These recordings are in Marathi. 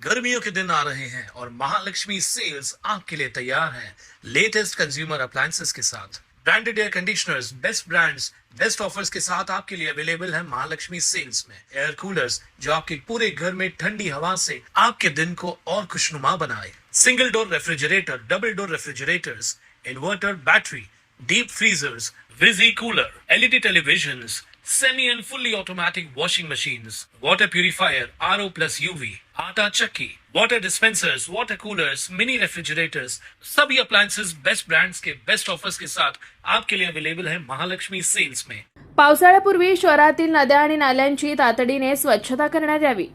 गर्मियों के दिन आ रहे हैं और महालक्ष्मी सेल्स आपके लिए तैयार है लेटेस्ट कंज्यूमर अप्लायंसेस के साथ। Branded air conditioners, best brands, best offers के साथ आपके लिए अवेलेबल है महालक्ष्मी सेल्स में। एयर कूलर्स जो आपके पूरे घर में ठंडी हवा से आपके दिन को और खुशनुमा बनाए। Single door refrigerator, double door refrigerators, inverter battery, deep freezers, visi cooler, LED televisions, semi and fully automatic washing machines, water purifier, RO plus UV, आटा चक्की, water dispensers, water coolers, mini refrigerators, सभी appliances बेस्ट ब्रांड्स के बेस्ट ऑफर्स के साथ आपके लिए अवेलेबल है महालक्ष्मी सेल्स में। पावसाळ्यापूर्वी शहरातील नद्या आणि नाल्यांची तातडीने स्वच्छता करण्यात यावी।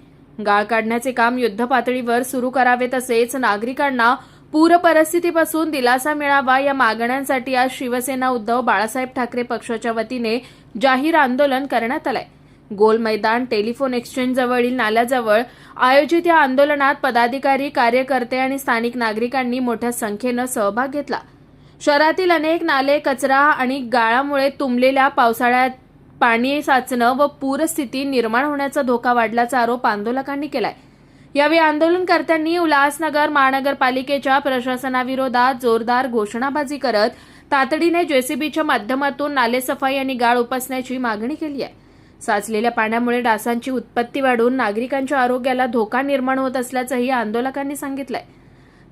गाळ काढण्याचे काम युद्धपातळीवर सुरू करावे, तसेच नागरिकांना पूर परिस्थितीपासून दिलासा मिळावा या मागण्यांसाठी आज शिवसेना उद्धव बाळासाहेब ठाकरे पक्षाच्या वतीने जाहीर आंदोलन करण्यात आलंय। गोल मैदान टेलिफोन एक्सचेंज जवळील नाल्याजवळ आयोजित या आंदोलनात पदाधिकारी, कार्यकर्ते आणि स्थानिक नागरिकांनी मोठ्या संख्येनं सहभाग घेतला। शहरातील अनेक नाले, कचरा आणि गाळामुळे तुंबलेल्या पावसाळ्यात पाणी साचणं व पूरस्थिती निर्माण होण्याचा धोका वाढल्याचा आरोप आंदोलकांनी केलाय। यावेळी आंदोलनकर्त्यांनी उल्हासनगर महानगरपालिकेच्या प्रशासनाविरोधात जोरदार घोषणाबाजी करत तातडीने जेसीबीच्या माध्यमातून नालेसफाई आणि गाळ उपसण्याची मागणी केली आहे। साचलेल्या पाण्यामुळे डासांची उत्पत्ती वाढून नागरिकांच्या आरोग्याला धोका निर्माण होत असल्याचंही आंदोलकांनी सांगितलंय।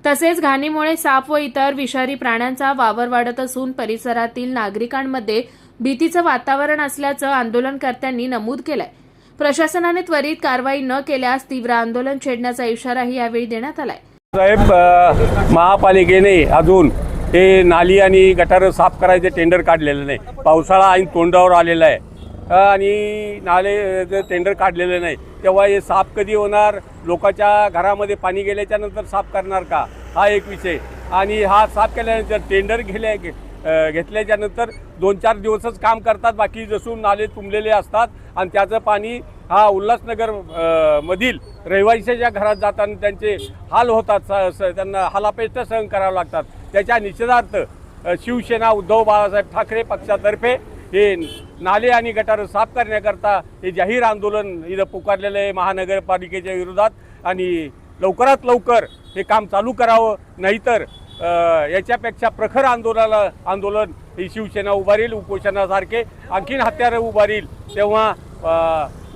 तसेच घाणीमुळे साप व इतर विषारी प्राण्यांचा वावर वाढत असून परिसरातील नागरिकांमध्ये भीतीचं वातावरण असल्याचं आंदोलनकर्त्यांनी नमूद केलंय। प्रशासनाने त्वरित कारवाई न केल्यास तीव्र आंदोलन छेडण्याचा इशाराही यावेळी देण्यात आलाय। साहेब, महापालिकेने अजून हे नाली आणि गटार साफ करायचे टेंडर काढलेलं नाही। पावसाळा ऐन तोंडावर आलेला आहे आणि नाले टेंडर काढलेलं नाही, तेव्हा हे साफ कधी होणार? लोकांच्या घरामध्ये पाणी गेल्याच्या नंतर साफ करणार का, हा एक विषय। आणि हा साफ केल्यानंतर टेंडर घेतल्याच्या नंतर 2-4 दिवसच काम करतात, बाकी जसून नाले तुंबलेले असतात आणि त्याचं पाणी हा उल्हासनगर मधील रहिवाशांच्या घरात जाताना त्यांचे हाल होतात, त्यांना हालापेष्ट सहन करावं लागतात। त्याच्या निषेधार्थ शिवसेना उद्धव बाळासाहेब ठाकरे पक्षातर्फे हे नाले आणि गटार साफ करण्याकरता हे जाहीर आंदोलन इथं पुकारलेलं आहे महानगरपालिकेच्या विरोधात। आणि लवकरात लवकर हे काम चालू करावं, नाहीतर याच्यापेक्षा प्रखर आंदोलन ही शिवसेना उभारेल। उपोषणासारखे आणखीन हत्यारं उभारेल। तेव्हा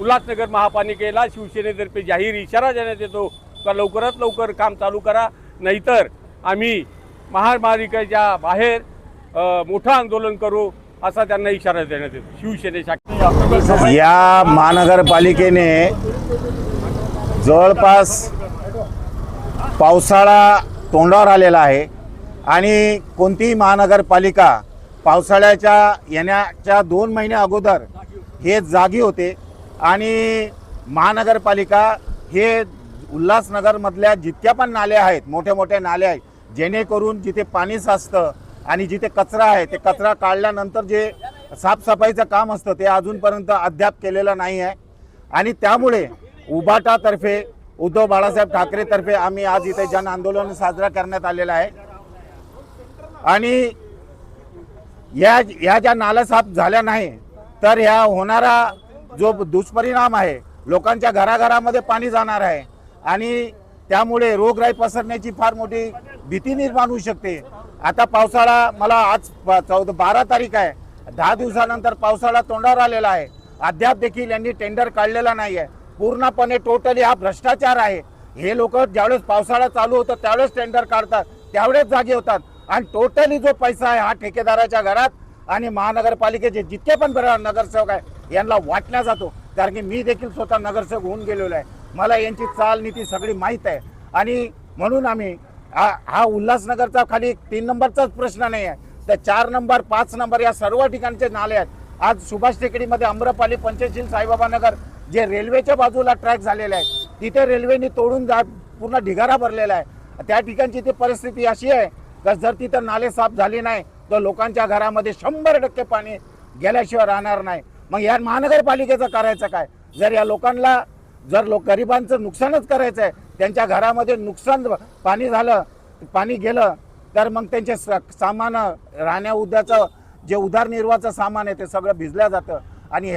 उल्हासनगर महापालिकेला शिवसेनेतर्फे जाहीर इशारा देण्यात येतो का लवकरात लवकर काम चालू करा, नाहीतर आम्ही महापालिकेच्या बाहेर मोठं आंदोलन करू, असा त्यांना इशारा देण्यात येतो शिवसेनेच्या। या महानगरपालिकेने जवळपास पावसाळा तोंडावर आलेला आहे आणि कोणतीही महानगरपालिका पावसाळ्याच्या येण्याच्या 2 महिने अगोदर हे जागी होते आणि महानगरपालिका हे उल्हासनगरमधल्या जितक्या पण नाले आहेत, मोठे मोठे नाले आहेत, जेणेकरून जिथे पाणी साचतं आणि जिथे कचरा आहे ते कचरा काढल्यानंतर जे साफसफाईचं काम असतं ते अजूनपर्यंत अद्याप केलेलं नाही आहे। आणि त्यामुळे उभाटातर्फे उद्धव बाळासाहेब ठाकरेतर्फे आम्ही आज इथे जन आंदोलन साजरा करण्यात आलेला आहे। आणि या ज्या नाल्या साफ झाल्या नाही तर ह्या होणारा जो दुष्परिणाम आहे, लोकांच्या घराघरामध्ये पाणी जाणार आहे आणि त्यामुळे रोगराई पसरण्याची फार मोठी भीती निर्माण होऊ शकते। आता पावसाळा, मला आज 12 तारीख आहे, 10 दिवसानंतर पावसाळा तोंडावर आलेला आहे, अद्याप देखील यांनी टेंडर काढलेला नाही आहे। पूर्णपणे टोटली हा भ्रष्टाचार आहे। हे लोक ज्यावेळेस पावसाळा चालू होतं त्यावेळेस टेंडर काढतात, त्यावेळेस जागे होतात आणि टोटली जो पैसा आहे हा ठेकेदाराच्या घरात आणि महानगरपालिकेचे जितके पण नगरसेवक आहे यांना वाटला जातो। कारण की मी देखील स्वतः नगरसेवक होऊन गेलेलो आहे, मला यांची चालनीती सगळी माहीत आहे। आणि म्हणून आम्ही हा उल्हासनगरचा खाली 3 नंबरचाच प्रश्न नाही आहे, तर 4 नंबर 5 नंबर या सर्व ठिकाणचे नाले आहेत। आज सुभाष टेकडीमध्ये अम्रपाली, पंचशील, साईबाबा नगर जे रेल्वेच्या बाजूला ट्रॅक झालेला आहे तिथे रेल्वेने तोडून पूर्ण ढिगारा भरलेला आहे। त्या ठिकाणची ती परिस्थिती अशी आहे की जर तिथं नाले साफ झाले नाही तर लोकांच्या घरामध्ये 100% पाणी गेल्याशिवाय राहणार नाही। मग या महानगरपालिकेचं करायचं काय? जर या लोकांना गरिबांचं नुकसानच करायचं आहे, त्यांच्या घरामध्ये नुकसान पाणी झालं, पाणी गेलं तर मग त्यांचे सामान, राहण्या उद्याचं जे उदरनिर्वाहाचं सामान आहे ते सगळं भिजलं जातं। आणि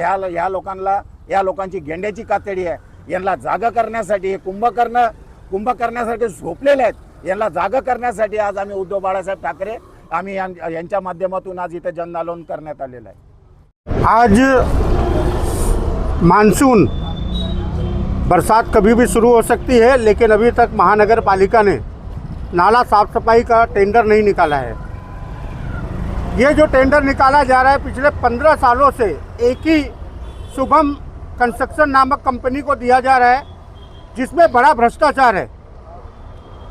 या लोकांची गेंड्याची कातडी आहे, यांना जागा करण्यासाठी हे कुंभकर्ण कुंभ करण्यासाठी झोपलेले आहेत, यांना जागा करण्यासाठी आज आम्ही उद्धव बाळासाहेब ठाकरे आम्ही यांच्या माध्यमातून आज इथे जनआंदोलन करण्यात आलेलं आहे। आज मानसून बरसात कभी भी शुरू हो सकती है, लेकिन अभी तक महानगर पालिका ने नाला साफ सफाई का टेंडर नहीं निकाला है। ये जो टेंडर निकाला जा रहा है पिछले 15 सालों से एक ही शुभम कंस्ट्रक्शन नामक कंपनी को दिया जा रहा है, जिसमें बड़ा भ्रष्टाचार है।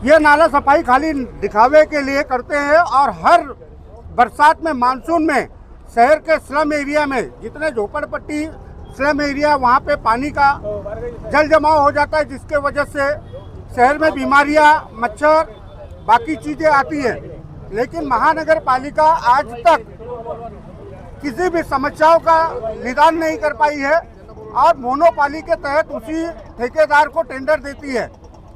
ये नाला सफाई खाली दिखावे के लिए करते हैं और हर बरसात में मानसून में शहर के स्लम एरिया में जितने झोपड़पट्टी स्लम एरिया वहाँ पे पानी का जल जमाव हो जाता है, जिसके वजह से शहर में बीमारियाँ, मच्छर, बाकी चीज़ें आती हैं। लेकिन महानगर पालिका आज तक किसी भी समस्याओं का निदान नहीं कर पाई है और मोनोपाली के तहत उसी ठेकेदार को टेंडर देती है।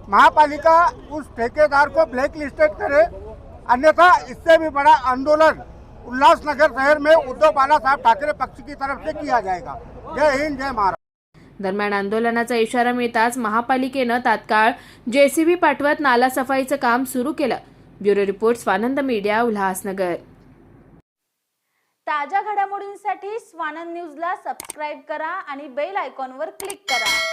महापालिका उस ठेकेदार को ब्लैक लिस्टेड करे, अन्यथा इससे भी बड़ा आंदोलन उल्लासनगर शहर में उद्धव बाळासाहेब ठाकरे पक्ष की तरफ से किया जाएगा। जय हिंद, जय महाराष्ट्र। दरम्यान आंदोलनाचा इशारा मिळताच महापालिकेनं तात्काळ जेसीबी पाठवत नाला सफाईचं काम सुरू केलं। Bureau report Swanand media, Ulhasnagar. ताज्या घडामोडींसाठी स्वानंद न्यूजला सबस्क्राईब करा आणि बेल आयकॉनवर क्लिक करा।